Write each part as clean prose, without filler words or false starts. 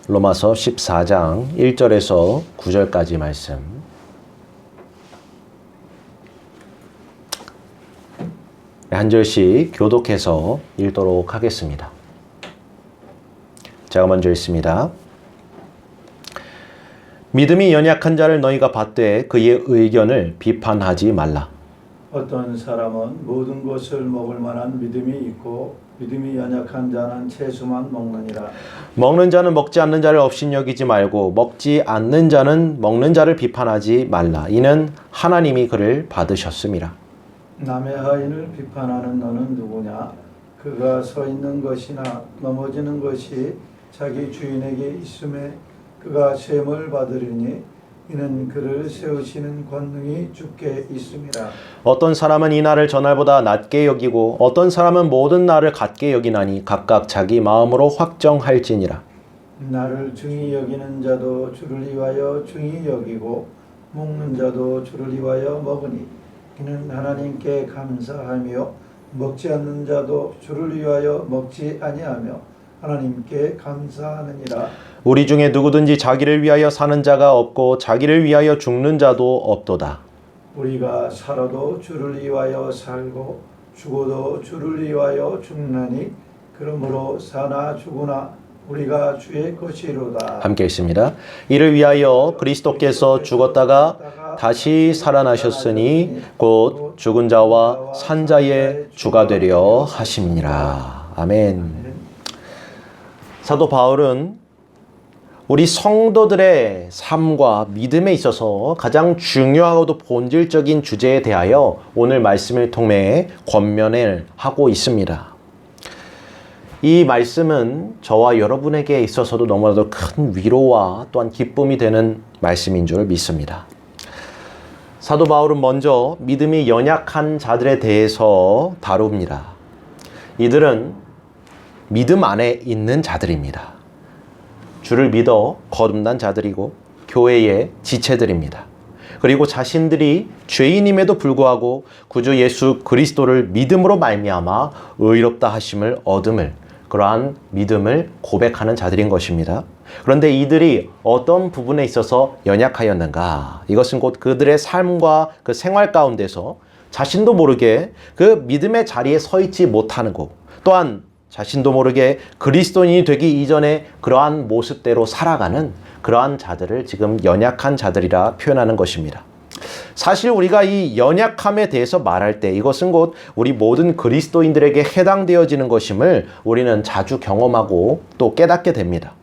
로마서 14장 1절에서 9절까지 말씀. 한 절씩 교독해서 읽도록 하겠습니다. 제가 먼저 읽습니다. 믿음이 연약한 자를 너희가 받되 그의 의견을 비판하지 말라. 어떤 사람은 모든 것을 먹을 만한 믿음이 있고 믿음이 연약한 자는 채소만 먹느니라. 먹는 자는 먹지 않는 자를 업신여기지 말고 먹지 않는 자는 먹는 자를 비판하지 말라. 이는 하나님이 그를 받으셨음이라. 남의 하인을 비판하는 너는 누구냐? 그가 서 있는 것이나 넘어지는 것이 자기 주인에게 있음에 그가 셈을 받으리니 이는 그를 세우시는 권능이 주께 있음이라. 어떤 사람은 이 날을 저날보다 낮게 여기고 어떤 사람은 모든 날을 같게 여기나니 각각 자기 마음으로 확정할지니라. 나를 중히 여기는 자도 주를 위하여 중히 여기고 먹는 자도 주를 위하여 먹으니 이는 하나님께 감사하며 먹지 않는 자도 주를 위하여 먹지 아니하며 하나님께 감사하느니라. 우리 중에 누구든지 자기를 위하여 사는 자가 없고 자기를 위하여 죽는 자도 없도다. 우리가 살아도 주를 위하여 살고 죽어도 주를 위하여 죽나니 그러므로 사나 죽으나 우리가 주의 것이로다. 함께 읽습니다. 이를 위하여 그리스도께서 죽었다가 다시 살아나셨으니 곧 죽은 자와 산 자의 주가 되려 하심이니라. 아멘. 사도 바울은 우리 성도들의 삶과 믿음에 있어서 가장 중요하고도 본질적인 주제에 대하여 오늘 말씀을 통해 권면을 하고 있습니다. 이 말씀은 저와 여러분에게 있어서도 너무나도 큰 위로와 또한 기쁨이 되는 말씀인 줄 믿습니다. 사도 바울은 먼저 믿음이 연약한 자들에 대해서 다룹니다. 이들은 믿음 안에 있는 자들입니다. 주를 믿어 거듭난 자들이고 교회의 지체들입니다. 그리고 자신들이 죄인임에도 불구하고 구주 예수 그리스도를 믿음으로 말미암아 의롭다 하심을 얻음을 그러한 믿음을 고백하는 자들인 것입니다. 그런데 이들이 어떤 부분에 있어서 연약하였는가? 이것은 곧 그들의 삶과 그 생활 가운데서 자신도 모르게 그 믿음의 자리에 서 있지 못하는 것, 또한 자신도 모르게 그리스도인이 되기 이전에 그러한 모습대로 살아가는 그러한 자들을 지금 연약한 자들이라 표현하는 것입니다. 사실 우리가 이 연약함에 대해서 말할 때 이것은 곧 우리 모든 그리스도인들에게 해당되어지는 것임을 우리는 자주 경험하고 또 깨닫게 됩니다.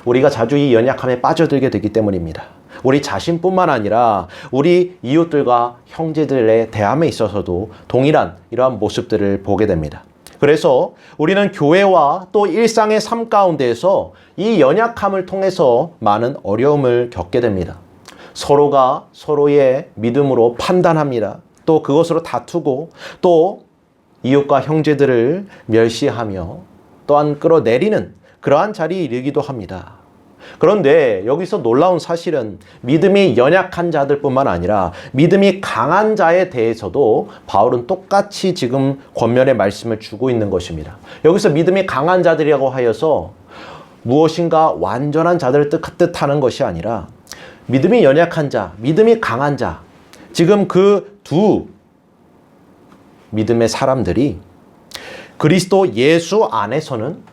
우리가 자주 이 연약함에 빠져들게 되기 때문입니다. 우리 자신뿐만 아니라 우리 이웃들과 형제들의 대함에 있어서도 동일한 이러한 모습들을 보게 됩니다. 그래서 우리는 교회와 또 일상의 삶 가운데에서 이 연약함을 통해서 많은 어려움을 겪게 됩니다. 서로가 서로의 믿음으로 판단합니다. 또 그것으로 다투고 또 이웃과 형제들을 멸시하며 또한 끌어내리는 그러한 자리에 이르기도 합니다. 그런데 여기서 놀라운 사실은 믿음이 연약한 자들뿐만 아니라 믿음이 강한 자에 대해서도 바울은 똑같이 지금 권면의 말씀을 주고 있는 것입니다. 여기서 믿음이 강한 자들이라고 하여서 무엇인가 완전한 자들을 뜻하는 것이 아니라 믿음이 연약한 자, 믿음이 강한 자, 지금 그 두 믿음의 사람들이 그리스도 예수 안에서는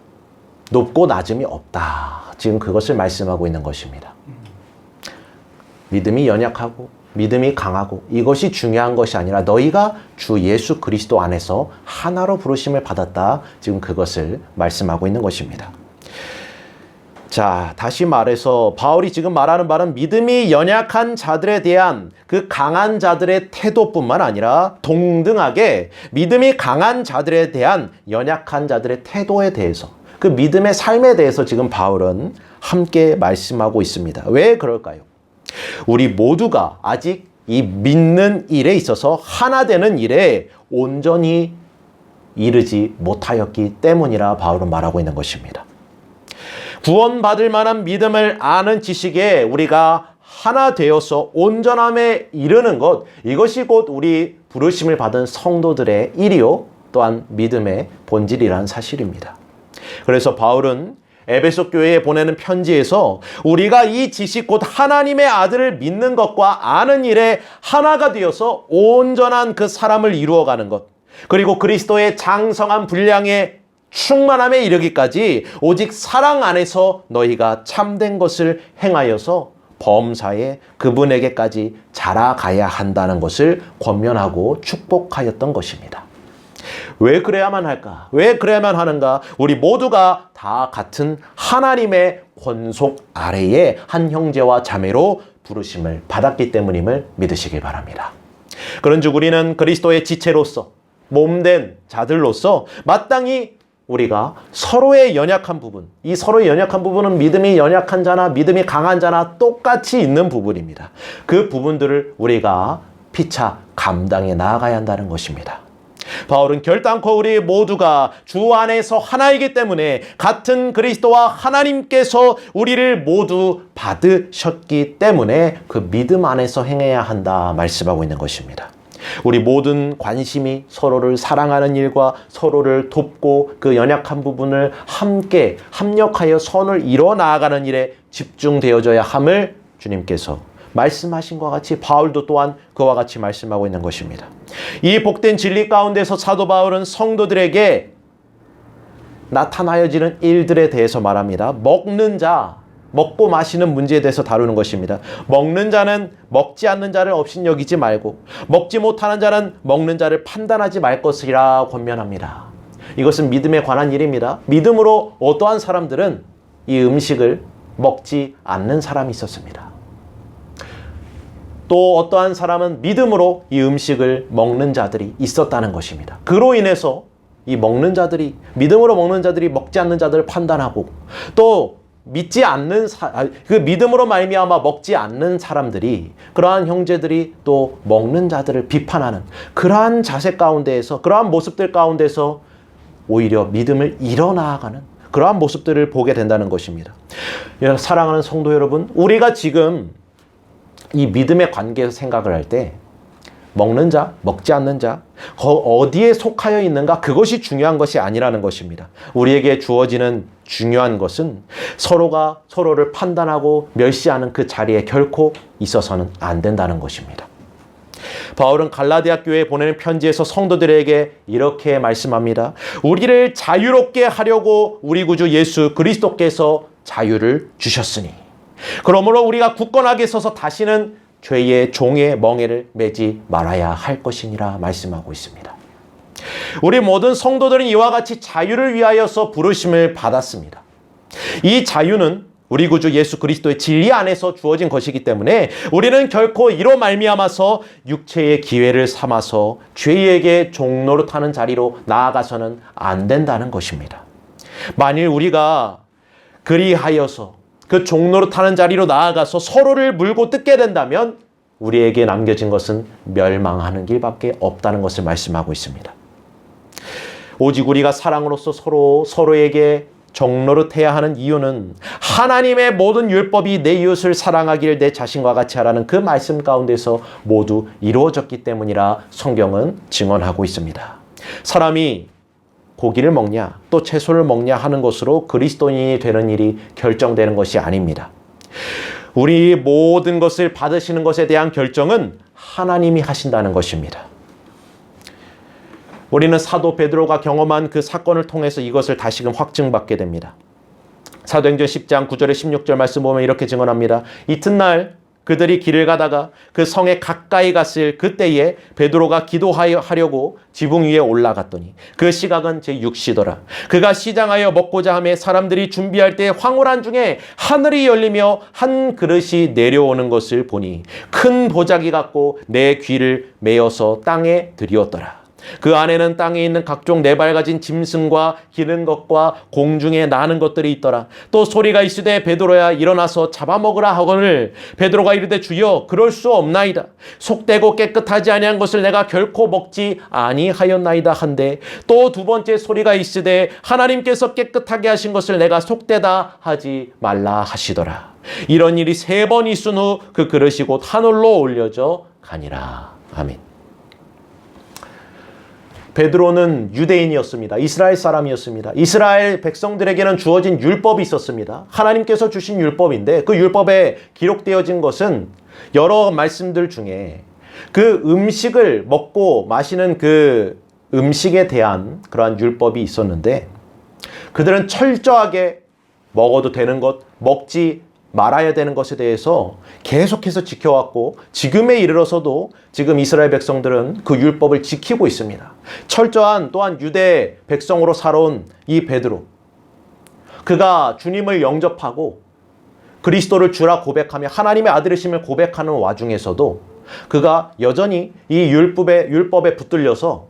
높고 낮음이 없다. 지금 그것을 말씀하고 있는 것입니다. 믿음이 연약하고 믿음이 강하고 이것이 중요한 것이 아니라 너희가 주 예수 그리스도 안에서 하나로 부르심을 받았다. 지금 그것을 말씀하고 있는 것입니다. 자, 다시 말해서 바울이 지금 말하는 바는 믿음이 연약한 자들에 대한 그 강한 자들의 태도뿐만 아니라 동등하게 믿음이 강한 자들에 대한 연약한 자들의 태도에 대해서 그 믿음의 삶에 대해서 지금 바울은 함께 말씀하고 있습니다. 왜 그럴까요? 우리 모두가 아직 이 믿는 일에 있어서 하나 되는 일에 온전히 이르지 못하였기 때문이라 바울은 말하고 있는 것입니다. 구원받을 만한 믿음을 아는 지식에 우리가 하나 되어서 온전함에 이르는 것, 이것이 곧 우리 부르심을 받은 성도들의 일이요 또한 믿음의 본질이라는 사실입니다. 그래서 바울은 에베소 교회에 보내는 편지에서 우리가 이 지식 곧 하나님의 아들을 믿는 것과 아는 일에 하나가 되어서 온전한 그 사람을 이루어가는 것, 그리고 그리스도의 장성한 분량의 충만함에 이르기까지 오직 사랑 안에서 너희가 참된 것을 행하여서 범사에 그분에게까지 자라가야 한다는 것을 권면하고 축복하였던 것입니다. 왜 그래야만 할까? 왜 그래야만 하는가? 우리 모두가 다 같은 하나님의 권속 아래에 한 형제와 자매로 부르심을 받았기 때문임을 믿으시길 바랍니다. 그런즉 우리는 그리스도의 지체로서 몸된 자들로서 마땅히 우리가 서로의 연약한 부분, 이 서로의 연약한 부분은 믿음이 연약한 자나 믿음이 강한 자나 똑같이 있는 부분입니다. 그 부분들을 우리가 피차 감당해 나아가야 한다는 것입니다. 바울은 결단코 우리 모두가 주 안에서 하나이기 때문에 같은 그리스도와 하나님께서 우리를 모두 받으셨기 때문에 그 믿음 안에서 행해야 한다 말씀하고 있는 것입니다. 우리 모든 관심이 서로를 사랑하는 일과 서로를 돕고 그 연약한 부분을 함께 합력하여 선을 이뤄 나아가는 일에 집중되어져야 함을 주님께서 말씀하신 것과 같이 바울도 또한 그와 같이 말씀하고 있는 것입니다. 이 복된 진리 가운데서 사도 바울은 성도들에게 나타나여지는 일들에 대해서 말합니다. 먹는 자, 먹고 마시는 문제에 대해서 다루는 것입니다. 먹는 자는 먹지 않는 자를 업신여기지 말고 먹지 못하는 자는 먹는 자를 판단하지 말 것이라 권면합니다. 이것은 믿음에 관한 일입니다. 믿음으로 어떠한 사람들은 이 음식을 먹지 않는 사람이 있었습니다. 또 어떠한 사람은 믿음으로 이 음식을 먹는 자들이 있었다는 것입니다. 그로 인해서 이 먹는 자들이, 믿음으로 먹는 자들이 먹지 않는 자들을 판단하고 또 믿지 않는 그 믿음으로 말미암아 먹지 않는 사람들이, 그러한 형제들이 또 먹는 자들을 비판하는 그러한 자세 가운데에서, 그러한 모습들 가운데서 오히려 믿음을 이뤄나가는 그러한 모습들을 보게 된다는 것입니다. 사랑하는 성도 여러분, 우리가 지금 이 믿음의 관계에서 생각을 할 때 먹는 자, 먹지 않는 자, 어디에 속하여 있는가, 그것이 중요한 것이 아니라는 것입니다. 우리에게 주어지는 중요한 것은 서로가 서로를 판단하고 멸시하는 그 자리에 결코 있어서는 안 된다는 것입니다. 바울은 갈라디아 교회에 보내는 편지에서 성도들에게 이렇게 말씀합니다. 우리를 자유롭게 하려고 우리 구주 예수 그리스도께서 자유를 주셨으니 그러므로 우리가 굳건하게 서서 다시는 죄의 종의 멍에를 매지 말아야 할 것이니라 말씀하고 있습니다. 우리 모든 성도들은 이와 같이 자유를 위하여서 부르심을 받았습니다. 이 자유는 우리 구주 예수 그리스도의 진리 안에서 주어진 것이기 때문에 우리는 결코 이로 말미암아서 육체의 기회를 삼아서 죄에게 종노릇하는 자리로 나아가서는 안 된다는 것입니다. 만일 우리가 그리하여서 그 종노릇하는 자리로 나아가서 서로를 물고 뜯게 된다면 우리에게 남겨진 것은 멸망하는 길밖에 없다는 것을 말씀하고 있습니다. 오직 우리가 사랑으로서 서로에게 종노릇해야 하는 이유는 하나님의 모든 율법이 내 이웃을 사랑하기를 내 자신과 같이 하라는 그 말씀 가운데서 모두 이루어졌기 때문이라 성경은 증언하고 있습니다. 사람이 고기를 먹냐 또 채소를 먹냐 하는 것으로 그리스도인이 되는 일이 결정되는 것이 아닙니다. 우리 모든 것을 받으시는 것에 대한 결정은 하나님이 하신다는 것입니다. 우리는 사도 베드로가 경험한 그 사건을 통해서 이것을 다시금 확증받게 됩니다. 사도행전 10장 9절에 16절 말씀 보면 이렇게 증언합니다. 이튿날 그들이 길을 가다가 그 성에 가까이 갔을 그때에 베드로가 기도하려고 지붕 위에 올라갔더니 그 시각은 제6시더라. 그가 시장하여 먹고자 하며 사람들이 준비할 때 황홀한 중에 하늘이 열리며 한 그릇이 내려오는 것을 보니 큰 보자기 같고 내 귀를 메어서 땅에 들이었더라. 그 안에는 땅에 있는 각종 네발가진 짐승과 기는 것과 공중에 나는 것들이 있더라. 또 소리가 있으되 베드로야 일어나서 잡아먹으라 하거늘 베드로가 이르되 주여 그럴 수 없나이다. 속되고 깨끗하지 아니한 것을 내가 결코 먹지 아니하였나이다 한데 또 두 번째 소리가 있으되 하나님께서 깨끗하게 하신 것을 내가 속되다 하지 말라 하시더라. 이런 일이 3번 있은 후 그 그릇이 곧 하늘로 올려져 가니라. 아멘. 베드로는 유대인이었습니다. 이스라엘 사람이었습니다. 이스라엘 백성들에게는 주어진 율법이 있었습니다. 하나님께서 주신 율법인데 그 율법에 기록되어진 것은 여러 말씀들 중에 그 음식을 먹고 마시는 그 음식에 대한 그러한 율법이 있었는데 그들은 철저하게 먹어도 되는 것, 먹지 말아야 되는 것에 대해서 계속해서 지켜왔고 지금에 이르러서도 지금 이스라엘 백성들은 그 율법을 지키고 있습니다. 철저한 또한 유대 백성으로 살아온 이 베드로, 그가 주님을 영접하고 그리스도를 주라 고백하며 하나님의 아들이심을 고백하는 와중에서도 그가 여전히 이 율법에 붙들려서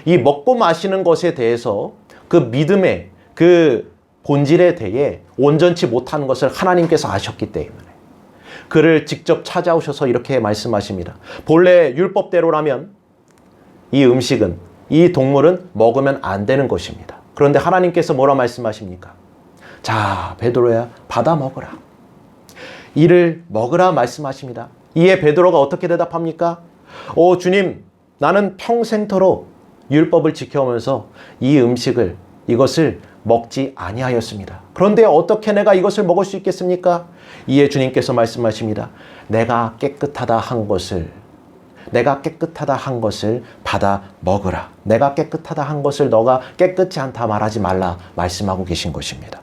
이 먹고 마시는 것에 대해서 그 믿음의 그 본질에 대해 온전치 못하는 것을 하나님께서 아셨기 때문에 그를 직접 찾아오셔서 이렇게 말씀하십니다. 본래 율법대로라면 이 음식은, 이 동물은 먹으면 안 되는 것입니다. 그런데 하나님께서 뭐라 말씀하십니까? 자, 베드로야, 받아 먹으라. 이를 먹으라 말씀하십니다. 이에 베드로가 어떻게 대답합니까? 오 주님, 나는 평생토록 율법을 지켜오면서 이 음식을, 이것을 먹지 아니하였습니다. 그런데 어떻게 내가 이것을 먹을 수 있겠습니까? 이에 주님께서 말씀하십니다. 내가 깨끗하다 한 것을 받아 먹으라. 내가 깨끗하다 한 것을 너가 깨끗지 않다 말하지 말라 말씀하고 계신 것입니다.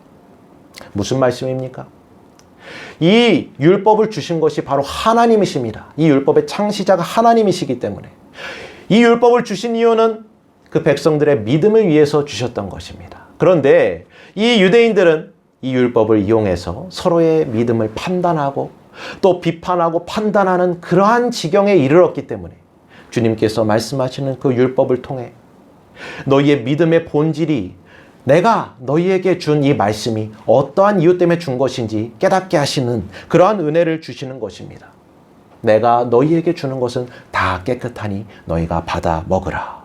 무슨 말씀입니까? 이 율법을 주신 것이 바로 하나님이십니다. 이 율법의 창시자가 하나님이시기 때문에 이 율법을 주신 이유는 그 백성들의 믿음을 위해서 주셨던 것입니다. 그런데 이 유대인들은 이 율법을 이용해서 서로의 믿음을 판단하고 또 비판하고 판단하는 그러한 지경에 이르렀기 때문에 주님께서 말씀하시는 그 율법을 통해 너희의 믿음의 본질이 내가 너희에게 준 이 말씀이 어떠한 이유 때문에 준 것인지 깨닫게 하시는 그러한 은혜를 주시는 것입니다. 내가 너희에게 주는 것은 다 깨끗하니 너희가 받아 먹으라.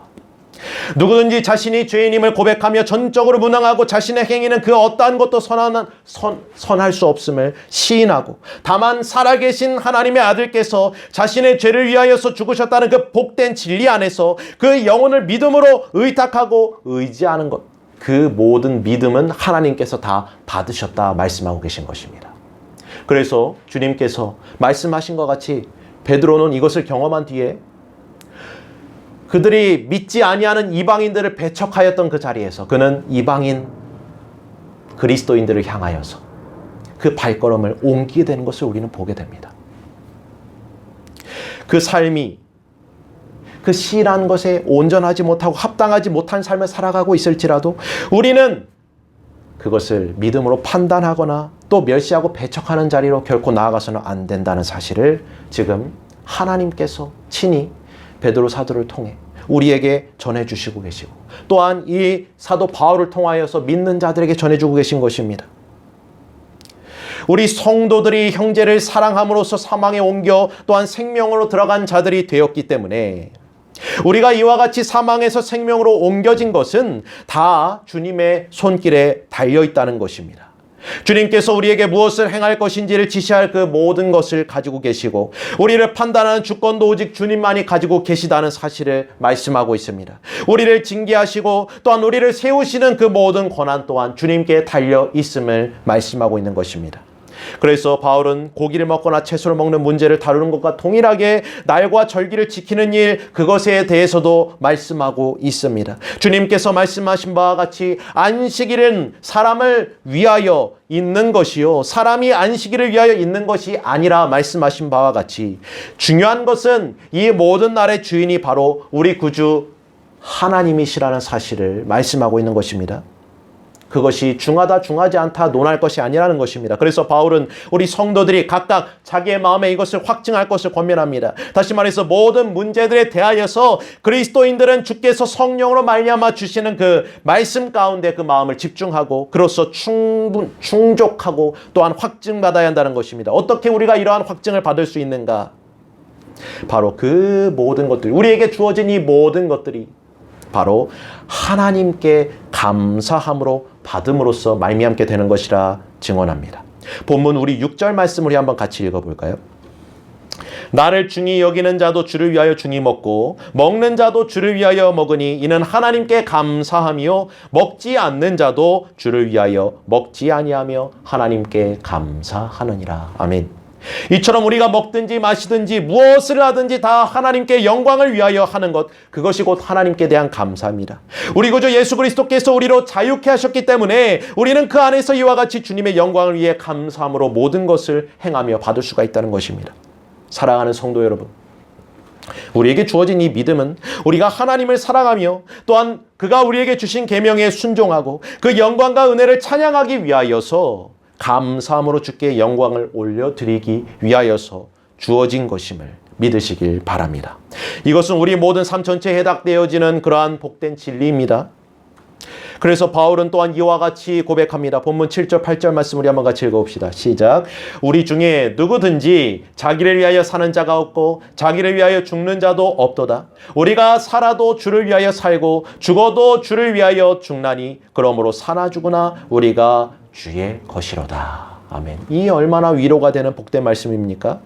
누구든지 자신이 죄인임을 고백하며 전적으로 무능하고 자신의 행위는 그 어떠한 것도 선할 수 없음을 시인하고 다만 살아계신 하나님의 아들께서 자신의 죄를 위하여서 죽으셨다는 그 복된 진리 안에서 그 영혼을 믿음으로 의탁하고 의지하는 것, 그 모든 믿음은 하나님께서 다 받으셨다 말씀하고 계신 것입니다. 그래서 주님께서 말씀하신 것 같이 베드로는 이것을 경험한 뒤에 그들이 믿지 아니하는 이방인들을 배척하였던 그 자리에서 그는 이방인 그리스도인들을 향하여서 그 발걸음을 옮기게 되는 것을 우리는 보게 됩니다. 그 삶이 그 시인한 것에 온전하지 못하고 합당하지 못한 삶을 살아가고 있을지라도 우리는 그것을 믿음으로 판단하거나 또 멸시하고 배척하는 자리로 결코 나아가서는 안 된다는 사실을 지금 하나님께서 친히 베드로 사도를 통해 우리에게 전해주시고 계시고 또한 이 사도 바울을 통하여서 믿는 자들에게 전해주고 계신 것입니다. 우리 성도들이 형제를 사랑함으로써 사망에 옮겨 또한 생명으로 들어간 자들이 되었기 때문에 우리가 이와 같이 사망에서 생명으로 옮겨진 것은 다 주님의 손길에 달려있다는 것입니다. 주님께서 우리에게 무엇을 행할 것인지를 지시할 그 모든 것을 가지고 계시고 우리를 판단하는 주권도 오직 주님만이 가지고 계시다는 사실을 말씀하고 있습니다. 우리를 징계하시고 또한 우리를 세우시는 그 모든 권한 또한 주님께 달려 있음을 말씀하고 있는 것입니다. 그래서 바울은 고기를 먹거나 채소를 먹는 문제를 다루는 것과 동일하게 날과 절기를 지키는 일, 그것에 대해서도 말씀하고 있습니다. 주님께서 말씀하신 바와 같이 안식일은 사람을 위하여 있는 것이요 사람이 안식일을 위하여 있는 것이 아니라 말씀하신 바와 같이 중요한 것은 이 모든 날의 주인이 바로 우리 구주 하나님이시라는 사실을 말씀하고 있는 것입니다. 그것이 중하다 중하지 않다 논할 것이 아니라는 것입니다. 그래서 바울은 우리 성도들이 각각 자기의 마음에 이것을 확증할 것을 권면합니다. 다시 말해서 모든 문제들에 대하여서 그리스도인들은 주께서 성령으로 말미암아 주시는 그 말씀 가운데 그 마음을 집중하고 그로써 충족하고 또한 확증받아야 한다는 것입니다. 어떻게 우리가 이러한 확증을 받을 수 있는가? 바로 그 모든 것들, 우리에게 주어진 이 모든 것들이 바로 하나님께 감사함으로 받음으로써 말미암게 되는 것이라 증언합니다. 본문 우리 6절 말씀 우리 한번 같이 읽어볼까요? 나를 중히 여기는 자도 주를 위하여 중히 먹고 먹는 자도 주를 위하여 먹으니 이는 하나님께 감사하며 먹지 않는 자도 주를 위하여 먹지 아니하며 하나님께 감사하느니라. 아멘. 이처럼 우리가 먹든지 마시든지 무엇을 하든지 다 하나님께 영광을 위하여 하는 것, 그것이 곧 하나님께 대한 감사입니다. 우리 구주 예수 그리스도께서 우리로 자유케 하셨기 때문에 우리는 그 안에서 이와 같이 주님의 영광을 위해 감사함으로 모든 것을 행하며 받을 수가 있다는 것입니다. 사랑하는 성도 여러분, 우리에게 주어진 이 믿음은 우리가 하나님을 사랑하며 또한 그가 우리에게 주신 계명에 순종하고 그 영광과 은혜를 찬양하기 위하여서 감사함으로 주께 영광을 올려드리기 위하여서 주어진 것임을 믿으시길 바랍니다. 이것은 우리 모든 삶 전체에 해당되어지는 그러한 복된 진리입니다. 그래서 바울은 또한 이와 같이 고백합니다. 본문 7절 8절 말씀 우리 한번 같이 읽어봅시다. 시작. 우리 중에 누구든지 자기를 위하여 사는 자가 없고 자기를 위하여 죽는 자도 없도다. 우리가 살아도 주를 위하여 살고 죽어도 주를 위하여 죽나니 그러므로 사나 죽으나 우리가 주의 것이로다. 아멘. 이 얼마나 위로가 되는 복된 말씀입니까?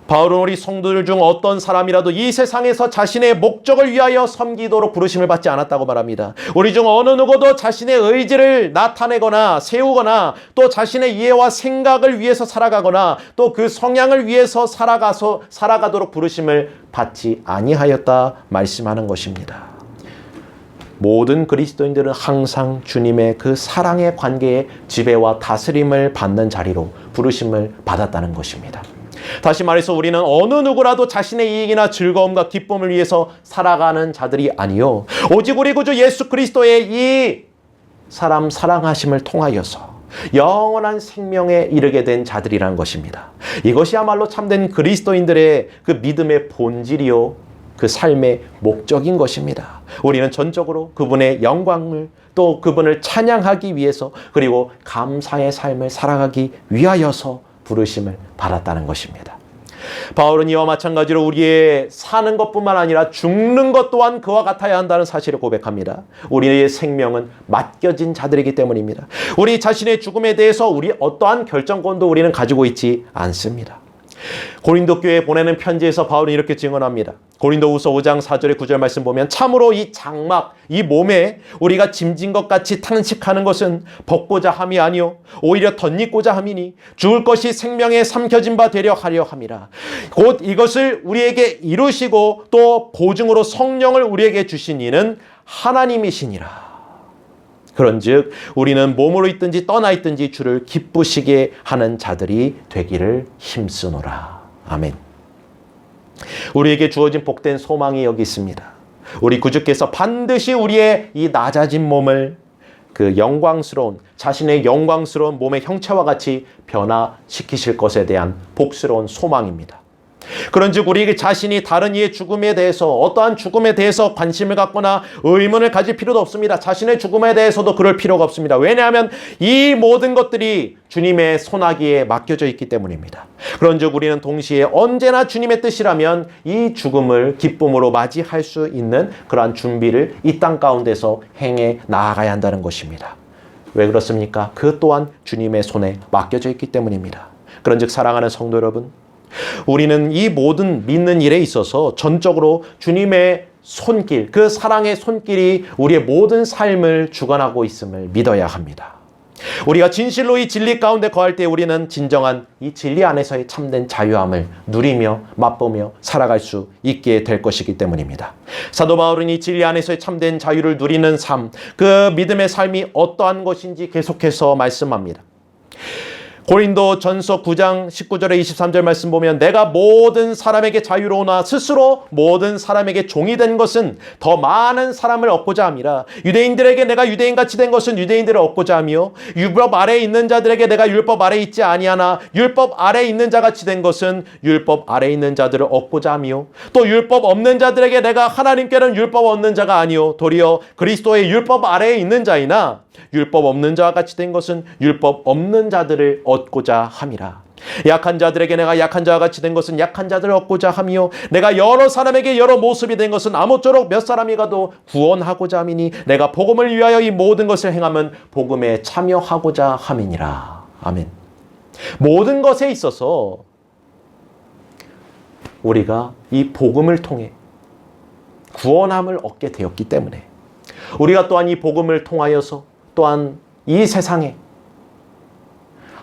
바울은 우리 성도들 중 어떤 사람이라도 이 세상에서 자신의 목적을 위하여 섬기도록 부르심을 받지 않았다고 말합니다. 우리 중 어느 누구도 자신의 의지를 나타내거나 세우거나 또 자신의 이해와 생각을 위해서 살아가거나 또 그 성향을 위해서 살아가도록 부르심을 받지 아니하였다 말씀하는 것입니다. 모든 그리스도인들은 항상 주님의 그 사랑의 관계에 지배와 다스림을 받는 자리로 부르심을 받았다는 것입니다. 다시 말해서 우리는 어느 누구라도 자신의 이익이나 즐거움과 기쁨을 위해서 살아가는 자들이 아니요, 오직 우리 구주 예수 그리스도의 이 사람 사랑하심을 통하여서 영원한 생명에 이르게 된 자들이라는 것입니다. 이것이야말로 참된 그리스도인들의 그 믿음의 본질이요 그 삶의 목적인 것입니다. 우리는 전적으로 그분의 영광을 또 그분을 찬양하기 위해서 그리고 감사의 삶을 살아가기 위하여서 부르심을 받았다는 것입니다. 바울은 이와 마찬가지로 우리의 사는 것뿐만 아니라 죽는 것 또한 그와 같아야 한다는 사실을 고백합니다. 우리의 생명은 맡겨진 자들이기 때문입니다. 우리 자신의 죽음에 대해서 우리 어떠한 결정권도 우리는 가지고 있지 않습니다. 고린도 교회에 보내는 편지에서 바울은 이렇게 증언합니다. 고린도후서 5장 4절의 9절 말씀 보면 참으로 이 장막, 이 몸에 우리가 짐진 것 같이 탄식하는 것은 벗고자 함이 아니요 오히려 덧입고자 함이니 죽을 것이 생명에 삼켜진 바 되려 하려 함이라. 곧 이것을 우리에게 이루시고 또 보증으로 성령을 우리에게 주신 이는 하나님이시니라. 그런즉 우리는 몸으로 있든지 떠나 있든지 주를 기쁘시게 하는 자들이 되기를 힘쓰노라. 아멘. 우리에게 주어진 복된 소망이 여기 있습니다. 우리 구주께서 반드시 우리의 이 낮아진 몸을 그 영광스러운 자신의 영광스러운 몸의 형체와 같이 변화시키실 것에 대한 복스러운 소망입니다. 그런즉 우리에게 자신이 다른 이의 죽음에 대해서 어떠한 죽음에 대해서 관심을 갖거나 의문을 가질 필요도 없습니다. 자신의 죽음에 대해서도 그럴 필요가 없습니다. 왜냐하면 이 모든 것들이 주님의 손아귀에 맡겨져 있기 때문입니다. 그런즉 우리는 동시에 언제나 주님의 뜻이라면 이 죽음을 기쁨으로 맞이할 수 있는 그러한 준비를 이 땅 가운데서 행해 나아가야 한다는 것입니다. 왜 그렇습니까? 그 또한 주님의 손에 맡겨져 있기 때문입니다. 그런즉 사랑하는 성도 여러분, 우리는 이 모든 믿는 일에 있어서 전적으로 주님의 손길, 그 사랑의 손길이 우리의 모든 삶을 주관하고 있음을 믿어야 합니다. 우리가 진실로 이 진리 가운데 거할 때 우리는 진정한 이 진리 안에서의 참된 자유함을 누리며 맛보며 살아갈 수 있게 될 것이기 때문입니다. 사도 바울은 이 진리 안에서의 참된 자유를 누리는 삶, 그 믿음의 삶이 어떠한 것인지 계속해서 말씀합니다. 고린도 전서 9장 19절에 23절 말씀 보면 내가 모든 사람에게 자유로우나 스스로 모든 사람에게 종이 된 것은 더 많은 사람을 얻고자 함이라. 유대인들에게 내가 유대인같이 된 것은 유대인들을 얻고자 하며 율법 아래에 있는 자들에게 내가 율법 아래에 있지 아니하나 율법 아래에 있는 자같이 된 것은 율법 아래에 있는 자들을 얻고자 하며 또 율법 없는 자들에게 내가 하나님께는 율법 없는 자가 아니요 도리어 그리스도의 율법 아래에 있는 자이나 율법 없는 자와 같이 된 것은 율법 없는 자들을 얻고자 함이라. 약한 자들에게 내가 약한 자와 같이 된 것은 약한 자들을 얻고자 하며 내가 여러 사람에게 여러 모습이 된 것은 아무쪼록 몇 사람이 가도 구원하고자 함이니 내가 복음을 위하여 이 모든 것을 행하면 복음에 참여하고자 함이니라. 아멘. 모든 것에 있어서 우리가 이 복음을 통해 구원함을 얻게 되었기 때문에 우리가 또한 이 복음을 통하여서 또한 이 세상에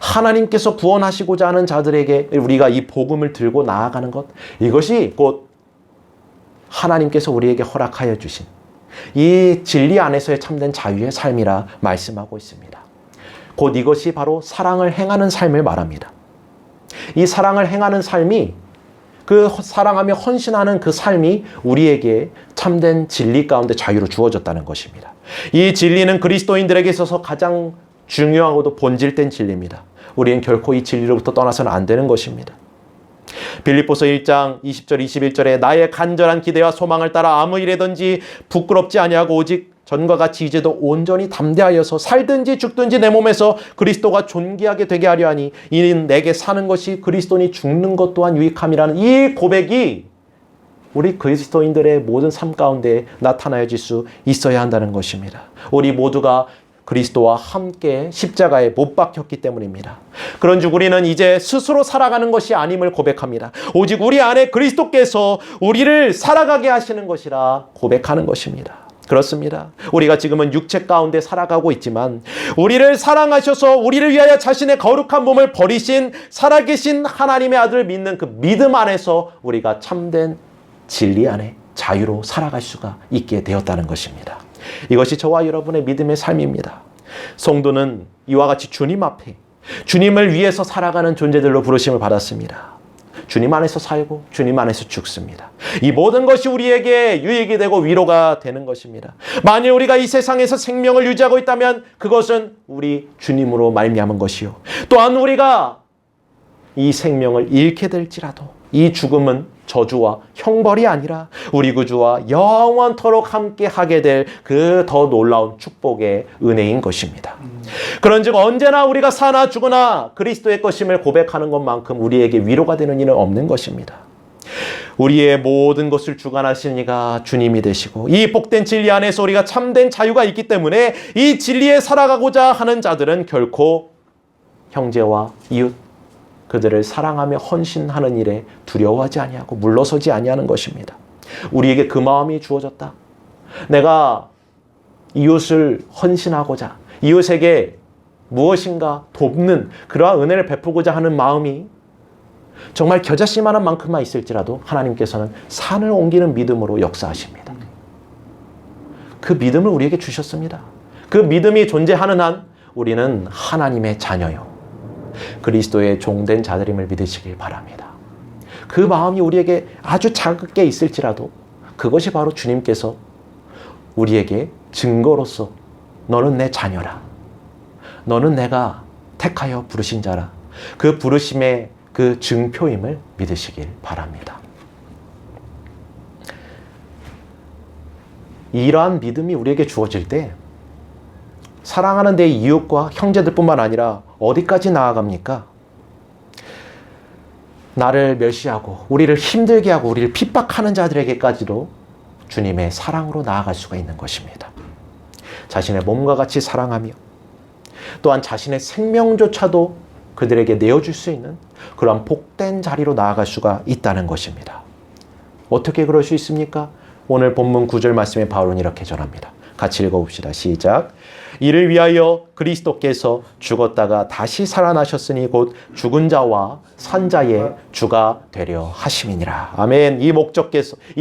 하나님께서 구원하시고자 하는 자들에게 우리가 이 복음을 들고 나아가는 것, 이것이 곧 하나님께서 우리에게 허락하여 주신 이 진리 안에서의 참된 자유의 삶이라 말씀하고 있습니다. 곧 이것이 바로 사랑을 행하는 삶을 말합니다. 이 사랑을 행하는 삶이, 그 사랑하며 헌신하는 그 삶이 우리에게 참된 진리 가운데 자유로 주어졌다는 것입니다. 이 진리는 그리스도인들에게 있어서 가장 중요하고도 본질된 진리입니다. 우리는 결코 이 진리로부터 떠나서는 안 되는 것입니다. 빌립보서 1장 20절 21절에 나의 간절한 기대와 소망을 따라 아무 일에든지 부끄럽지 아니하고 오직 전과 같이 이제도 온전히 담대하여서 살든지 죽든지 내 몸에서 그리스도가 존귀하게 되게 하려 하니 이는 내게 사는 것이 그리스도니 죽는 것 또한 유익함이라는 이 고백이 우리 그리스도인들의 모든 삶 가운데 나타나질 수 있어야 한다는 것입니다. 우리 모두가 그리스도와 함께 십자가에 못 박혔기 때문입니다. 그런즉 우리는 이제 스스로 살아가는 것이 아님을 고백합니다. 오직 우리 안에 그리스도께서 우리를 살아가게 하시는 것이라 고백하는 것입니다. 그렇습니다. 우리가 지금은 육체 가운데 살아가고 있지만 우리를 사랑하셔서 우리를 위하여 자신의 거룩한 몸을 버리신 살아계신 하나님의 아들을 믿는 그 믿음 안에서 우리가 참된 진리 안에 자유로 살아갈 수가 있게 되었다는 것입니다. 이것이 저와 여러분의 믿음의 삶입니다. 성도는 이와 같이 주님 앞에 주님을 위해서 살아가는 존재들로 부르심을 받았습니다. 주님 안에서 살고 주님 안에서 죽습니다. 이 모든 것이 우리에게 유익이 되고 위로가 되는 것입니다. 만일 우리가 이 세상에서 생명을 유지하고 있다면 그것은 우리 주님으로 말미암은 것이요, 또한 우리가 이 생명을 잃게 될지라도 이 죽음은 저주와 형벌이 아니라 우리 구주와 영원토록 함께 하게 될 그 더 놀라운 축복의 은혜인 것입니다. 그런즉 언제나 우리가 사나 죽으나 그리스도의 것임을 고백하는 것만큼 우리에게 위로가 되는 일은 없는 것입니다. 우리의 모든 것을 주관하시는 이가 주님이 되시고 이 복된 진리 안에서 우리가 참된 자유가 있기 때문에 이 진리에 살아가고자 하는 자들은 결코 형제와 이웃, 그들을 사랑하며 헌신하는 일에 두려워하지 아니하고 물러서지 아니하는 것입니다. 우리에게 그 마음이 주어졌다. 내가 이웃을 헌신하고자, 이웃에게 무엇인가 돕는 그러한 은혜를 베푸고자 하는 마음이 정말 겨자씨만한 만큼만 있을지라도 하나님께서는 산을 옮기는 믿음으로 역사하십니다. 그 믿음을 우리에게 주셨습니다. 그 믿음이 존재하는 한 우리는 하나님의 자녀요, 그리스도의 종된 자들임을 믿으시길 바랍니다. 그 마음이 우리에게 아주 작게 있을지라도 그것이 바로 주님께서 우리에게 증거로서 너는 내 자녀라, 너는 내가 택하여 부르신 자라, 그 부르심의 그 증표임을 믿으시길 바랍니다. 이러한 믿음이 우리에게 주어질 때 사랑하는 내 이웃과 형제들뿐만 아니라 어디까지 나아갑니까? 나를 멸시하고 우리를 힘들게 하고 우리를 핍박하는 자들에게까지도 주님의 사랑으로 나아갈 수가 있는 것입니다. 자신의 몸과 같이 사랑하며 또한 자신의 생명조차도 그들에게 내어줄 수 있는 그런 복된 자리로 나아갈 수가 있다는 것입니다. 어떻게 그럴 수 있습니까? 오늘 본문 9절 말씀에 바울은 이렇게 전합니다. 같이 읽어봅시다. 시작. 이를 위하여 그리스도께서 죽었다가 다시 살아나셨으니 곧 죽은 자와 산 자의 주가 되려 하심이니라. 아멘. 이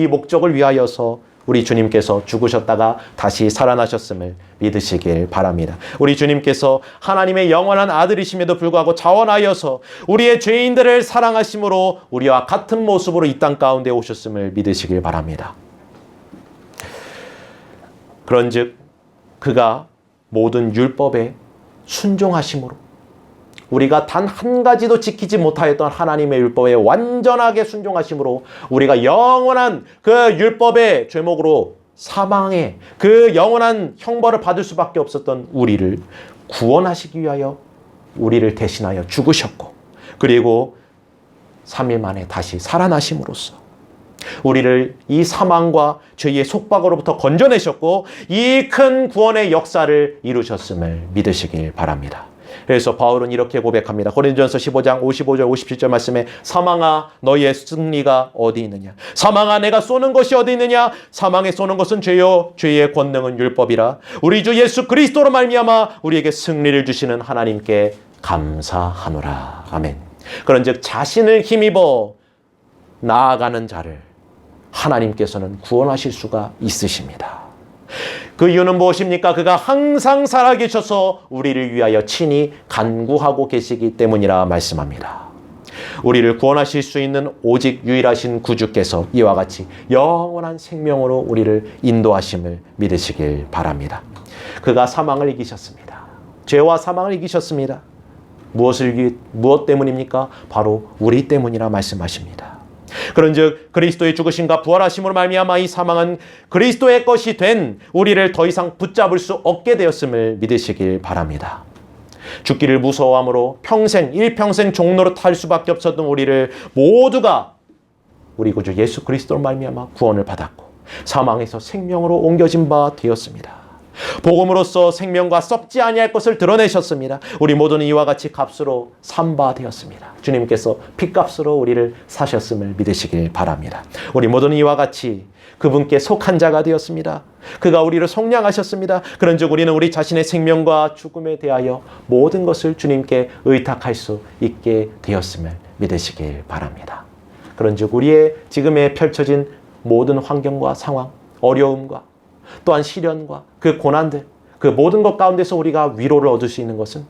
목적을 위하여서 우리 주님께서 죽으셨다가 다시 살아나셨음을 믿으시길 바랍니다. 우리 주님께서 하나님의 영원한 아들이심에도 불구하고 자원하여서 우리의 죄인들을 사랑하심으로 우리와 같은 모습으로 이 땅 가운데 오셨음을 믿으시길 바랍니다. 그런즉 그가 모든 율법에 순종하심으로 우리가 단 한 가지도 지키지 못하였던 하나님의 율법에 완전하게 순종하심으로 우리가 영원한 그 율법의 죄목으로 사망의 그 영원한 형벌을 받을 수밖에 없었던 우리를 구원하시기 위하여 우리를 대신하여 죽으셨고, 그리고 3일 만에 다시 살아나심으로써 우리를 이 사망과 죄의 속박으로부터 건져내셨고 이 큰 구원의 역사를 이루셨음을 믿으시길 바랍니다. 그래서 바울은 이렇게 고백합니다. 고린도전서 15장 55절 57절 말씀에 사망아 너희의 승리가 어디 있느냐. 사망아 내가 쏘는 것이 어디 있느냐. 사망에 쏘는 것은 죄요 죄의 권능은 율법이라. 우리 주 예수 그리스도로 말미암아 우리에게 승리를 주시는 하나님께 감사하노라. 아멘. 그런즉 자신을 힘입어 나아가는 자를 하나님께서는 구원하실 수가 있으십니다. 그 이유는 무엇입니까? 그가 항상 살아계셔서 우리를 위하여 친히 간구하고 계시기 때문이라 말씀합니다. 우리를 구원하실 수 있는 오직 유일하신 구주께서 이와 같이 영원한 생명으로 우리를 인도하심을 믿으시길 바랍니다. 그가 사망을 이기셨습니다. 죄와 사망을 이기셨습니다. 무엇 때문입니까? 바로 우리 때문이라 말씀하십니다. 그런즉 그리스도의 죽으심과 부활하심으로 말미암아 이 사망은 그리스도의 것이 된 우리를 더 이상 붙잡을 수 없게 되었음을 믿으시길 바랍니다. 죽기를 무서워함으로 일평생 종로로 탈 수밖에 없었던 우리를 모두가 우리 구주 예수 그리스도로 말미암아 구원을 받았고 사망에서 생명으로 옮겨진 바 되었습니다. 복음으로써 생명과 썩지 아니할 것을 드러내셨습니다. 우리 모두는 이와 같이 값으로 산 바 되었습니다. 주님께서 핏값으로 우리를 사셨음을 믿으시길 바랍니다. 우리 모두는 이와 같이 그분께 속한 자가 되었습니다. 그가 우리를 속량하셨습니다. 그런즉 우리는 우리 자신의 생명과 죽음에 대하여 모든 것을 주님께 의탁할 수 있게 되었음을 믿으시길 바랍니다. 그런즉 우리의 지금에 펼쳐진 모든 환경과 상황, 어려움과 또한 시련과 그 고난들, 그 모든 것 가운데서 우리가 위로를 얻을 수 있는 것은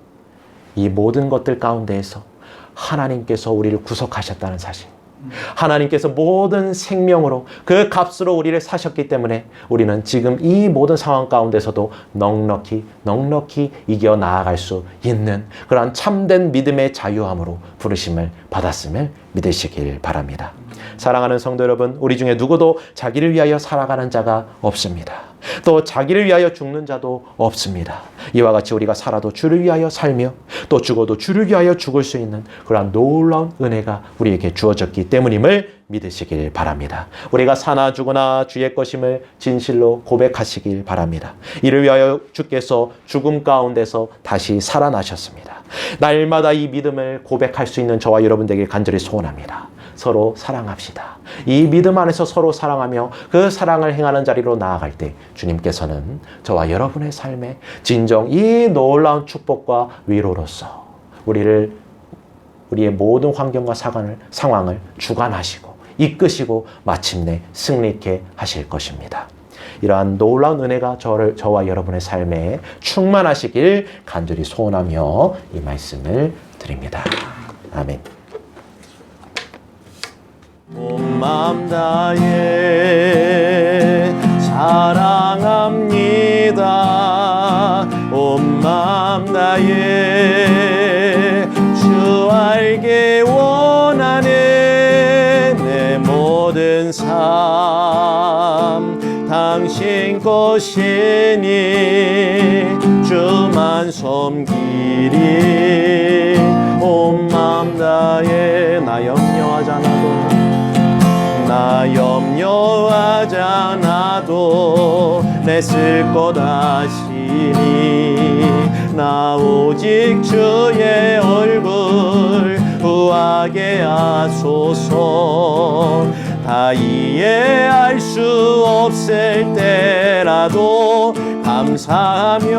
이 모든 것들 가운데에서 하나님께서 우리를 구속하셨다는 사실, 하나님께서 모든 생명으로 그 값으로 우리를 사셨기 때문에 우리는 지금 이 모든 상황 가운데서도 넉넉히 이겨 나아갈 수 있는 그러한 참된 믿음의 자유함으로 부르심을 받았음을 믿으시길 바랍니다. 사랑하는 성도 여러분, 우리 중에 누구도 자기를 위하여 살아가는 자가 없습니다. 또 자기를 위하여 죽는 자도 없습니다. 이와 같이 우리가 살아도 주를 위하여 살며 또 죽어도 주를 위하여 죽을 수 있는 그러한 놀라운 은혜가 우리에게 주어졌기 때문임을 믿으시길 바랍니다. 우리가 사나 죽으나 주의 것임을 진실로 고백하시길 바랍니다. 이를 위하여 주께서 죽음 가운데서 다시 살아나셨습니다. 날마다 이 믿음을 고백할 수 있는 저와 여러분 되길 간절히 소원합니다. 서로 사랑합시다. 이 믿음 안에서 서로 사랑하며 그 사랑을 행하는 자리로 나아갈 때 주님께서는 저와 여러분의 삶에 진정 이 놀라운 축복과 위로로서 우리의 모든 환경과 상황을 주관하시고 이끄시고 마침내 승리케 하실 것입니다. 이러한 놀라운 은혜가 저와 여러분의 삶에 충만하시길 간절히 소원하며 이 말씀을 드립니다. 아멘. 온 마음 다해 사랑합니다. 온 마음 다해 주 알게 원하는 내 모든 삶 당신 것이니 주만 섬기리. 온 마음 다해 나 염려하지 않아도 내 쓸 것 아시니 나 오직 주의 얼굴 후하게 하소서. 다 이해할 수 없을 때라도 감사하며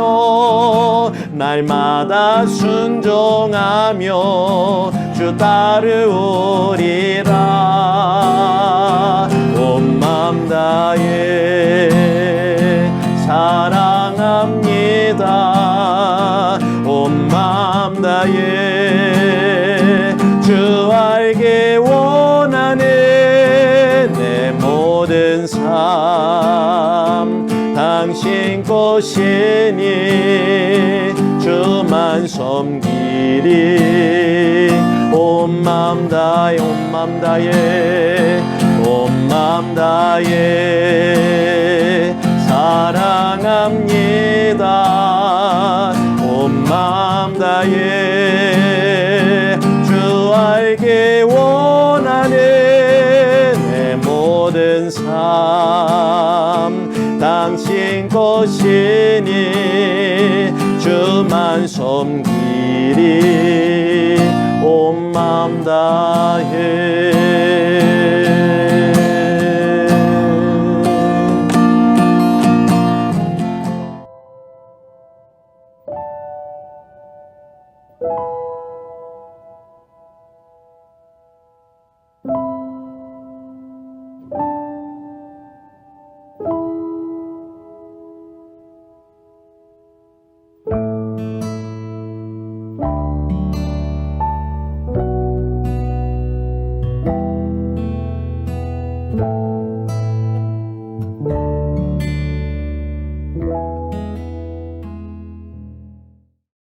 날마다 순종하며 주 따르오리라. 온 마음 다해 사랑합니다. 온 마음 다해 주 알게 원하는 내 모든 삶 당신 것이니 주만 섬기리. 온 마음 다해 온 마음 다해 온 마음 다해 사랑합니다. 온 마음 다해 주 알게 원하는 내 모든 삶 당신 것이니 주만 섬기리 온 마음 다해.